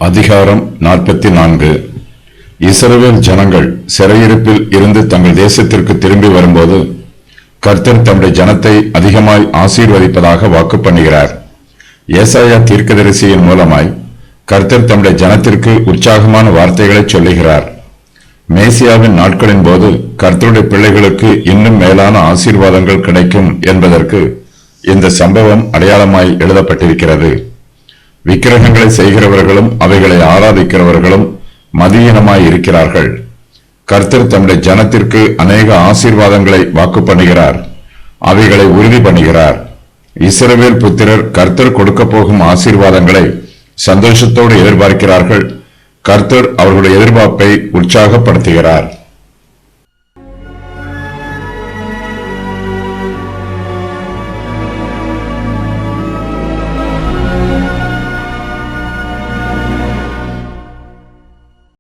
அதிகாரம் 44. இஸ்ரவேல் ஜனங்கள் சிறையிருப்பில் இருந்து தங்கள் தேசத்திற்கு திரும்பி வரும்போது கர்த்தர் தம்முடைய ஜனத்தை அதிகமாய் ஆசீர்வதிப்பதாக வாக்கு பண்ணுகிறார். ஏசாயா தீர்க்கதரிசியின் மூலமாய் கர்த்தர் தம்முடைய ஜனத்திற்கு உற்சாகமான வார்த்தைகளை சொல்லுகிறார். மேசியாவின் நாட்களின் போது கர்த்தருடைய பிள்ளைகளுக்கு இன்னும் மேலான ஆசீர்வாதங்கள் கிடைக்கும் என்பதற்கு இந்த சம்பவம் அடையாளமாய் எழுதப்பட்டிருக்கிறது. விக்கிரகங்களை செய்கிறவர்களும் அவைகளை ஆராதிக்கிறவர்களும் மதியீனமாய் இருக்கிறார்கள். கர்த்தர் தம்முடைய ஜனத்திற்கு அநேக ஆசீர்வாதங்களை வாக்கு பண்ணுகிறார், அவைகளை உறுதி பண்ணுகிறார். இஸ்ரவேல் புத்திரர் கர்த்தர் கொடுக்க போகும் ஆசீர்வாதங்களை சந்தோஷத்தோடு எதிர்பார்க்கிறார்கள். கர்த்தர் அவர்களுடைய எதிர்பார்ப்பை உற்சாகப்படுத்துகிறார்.